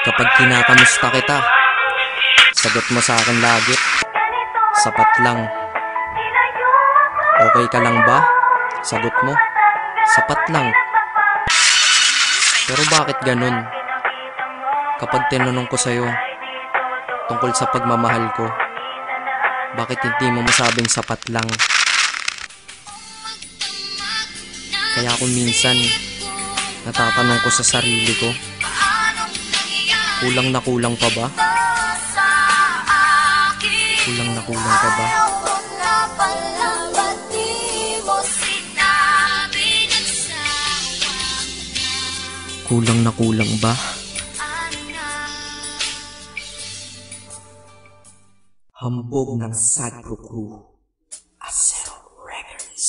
Kapag kinakamusta kita, sagot mo sa akin lagi, sapat lang. Okay ka lang ba? Sagot mo, sapat lang. Pero bakit ganun? Kapag tinanong ko sa'yo tungkol sa pagmamahal ko, bakit hindi mo masabing sapat lang? Kaya kung minsan natatanong ko sa sarili ko, kulang na kulang pa ba? Kulang na kulang pa ba? Kulang na kulang ba? Hambog ng Sad Crew, Acero Records.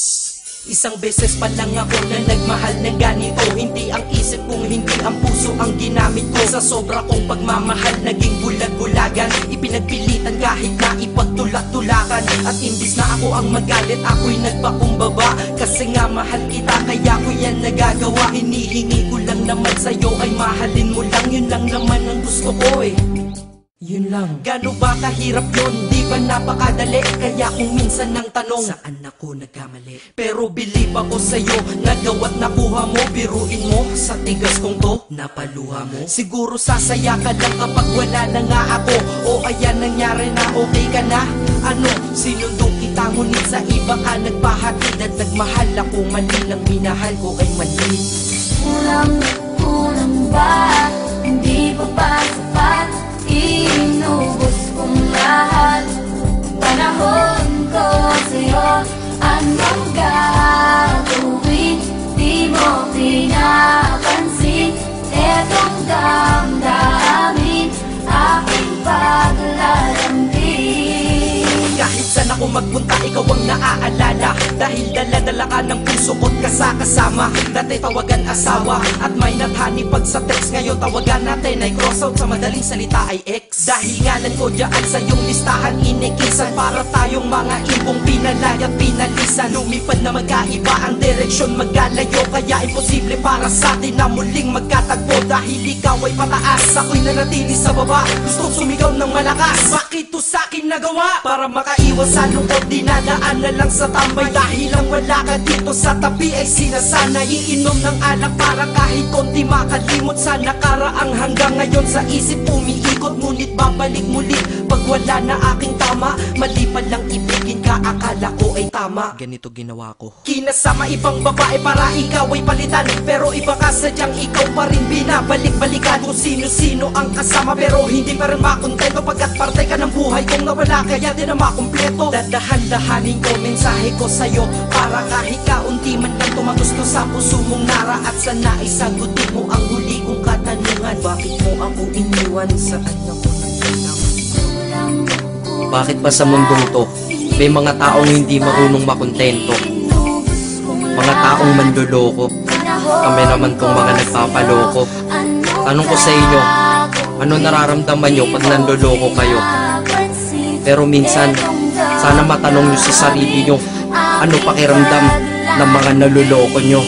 Isang beses pa lang ako na nagmahal ng ganito. Hindi ang isip kong hindi ang puso ang ginamit ko. Sa sobra kong pagmamahal naging bulag-bulagan. Ipinagpilitan kahit na ipagtulak-tulakan. At imbis na ako ang magalit, ako'y nagpakumbaba. Kasi nga mahal kita, kaya ko yan nagagawa. Hinihingi ko lang naman sa'yo ay mahalin mo lang. Yun lang naman ang gusto ko eh. Yun lang. Gano ba kahirap yun? Di ba napakadali? Kaya kung minsan nang tanong, saan ako nagkamali? Pero believe ako sa'yo, nagawa't nakuha mo. Biruin mo, sa tigas kong to, napaluha mo. Siguro sasaya ka lang kapag wala na nga ako. O ayan nangyari na, okay ka na? Ano, sinundong kita ngunit sa iba ka nagpahatid. At nagmahal ako, mali lang minahal ko ay mali. Kulang ba? Hindi pa ba sapat? Inubos kong lahat. Panahon ko sa'yo, anong gagawin? Di mo pinapansin etong damdamin, aking paglalambing. Kahit saan ako magpunta, ikaw ang naaalala. Dahil dala-dala ka ng puso ko't kasama. Dati tawagan asawa at may nathani pag sa text. Ngayon tawagan natin ay cross out, sa madaling salita ay ex. Dahil ngalan ko dyan sa iyong listahan inikisan. Para tayong mga ibong pinalay at pinalisan. Lumipad na magkaiba ang direksyon, maggalayo. Kaya imposible para sa atin na muling magkatagpo. Dahil ikaw ay pataas, ako'y nanatili sa baba. Gustong sumigaw ng malakas, bakit to sa'kin nagawa? Para makaiwas sa lungkot, dinadaan na lang sa tambay. Dahil lang wala ka dito sa tabi ay sinasanay. Iinom ng alak para kahit konti makalimot sa nakaraang. Hanggang ngayon sa isip umiikot, ngunit babalik muli pag wala na aking tama. Mali pa lang ibigin ka, akala ko ay tama. Ganito ginawa ko. Kinasama ibang babae para ikaw ay palitan. Pero iba ka sadyang ikaw pa rin binabalik-balikan. Kung sino-sino ang kasama pero hindi pa rin makontento. Pagkat parte ka ng buhay kong nawala, kaya din na makumpleto. Dadahan-dahanin ko mensahe ko sa'yo, para kahit kaunti man lang tumagusto sa puso mong nara. At sana isagutin mo ang huli kong katanungan, bakit mo ako iniwan? Saan ako nagtanong? Bakit ba sa mundong to may mga taong hindi marunong makontento? Mga taong manloloko. Kami naman tong mga nagpapaloko. Tanong ko sa inyo, ano nararamdaman nyo pag nanloloko kayo? Pero minsan, sana matanong nyo sa sarili nyo, ano pakiramdam ng mga naluloko nyo?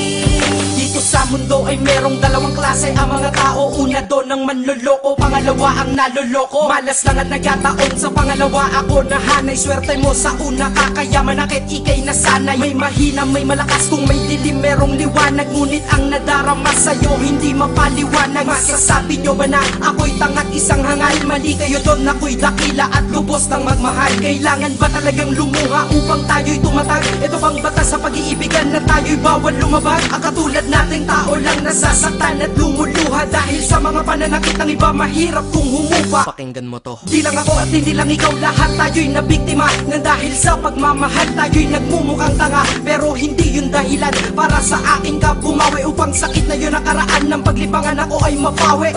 Dito sa mundo ay merong dalawang klase ang mga tao. Una doon ang manloloko, pangalawa ang naloloko. Malas lang at nagkataon sa pangalawa ako nahanay. Swerte mo sa una, kakayaman akit ikay nasanay. May mahina, may malakas, kung may dilim merong liwanag. Ngunit ang nadarama sa'yo hindi mapaliwanag. Masasabi nyo ba na ako'y tangat isang hangal? Mali kayo doon, ako'y dakila at lubos ng magmahal. Kailangan ba talagang lumuha upang tayo'y tumatag? Ito bang batas sa pag-iibigan na tayo'y bawal lumabag? Ang katulad nating tao lang nasasaktan at lumuluha dahil sa mga pananakit ng iba, mahirap kung humupa. Pakinggan mo to. Di lang ako at hindi lang ikaw, lahat tayo'y nabiktima. Nang dahil sa pagmamahal tayo'y nagmumukhang tanga. Pero hindi yun dahilan para sa aking ka bumawi. Upang sakit na yun nakaraan ng paglibangan ako ay mapawi.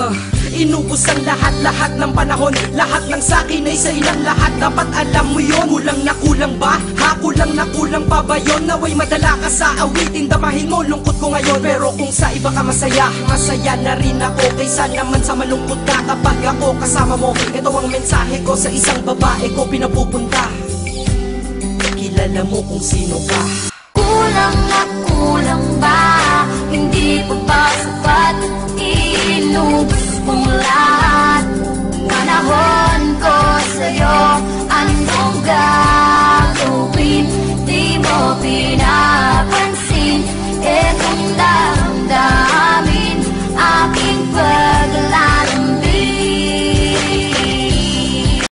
Inubos ang lahat-lahat ng panahon. Lahat ng sakin ay sa ilang lahat. Dapat alam mo yun. Kulang na kulang ba? Ha? Kulang na kulang pa ba yun? Naway madala ka sa awitin, damahin mo lungkot ko ngayon. Pero kung sa iba ka masaya, masaya na rin ako. Kaysa naman sa malungkot ka kapag ako kasama mo. Ito ang mensahe ko sa isang babae ko pinapupunta. Kilala mo kung sino ka. Kulang na kulang ba? Hindi pa ba sapat? Inubos kong lahat.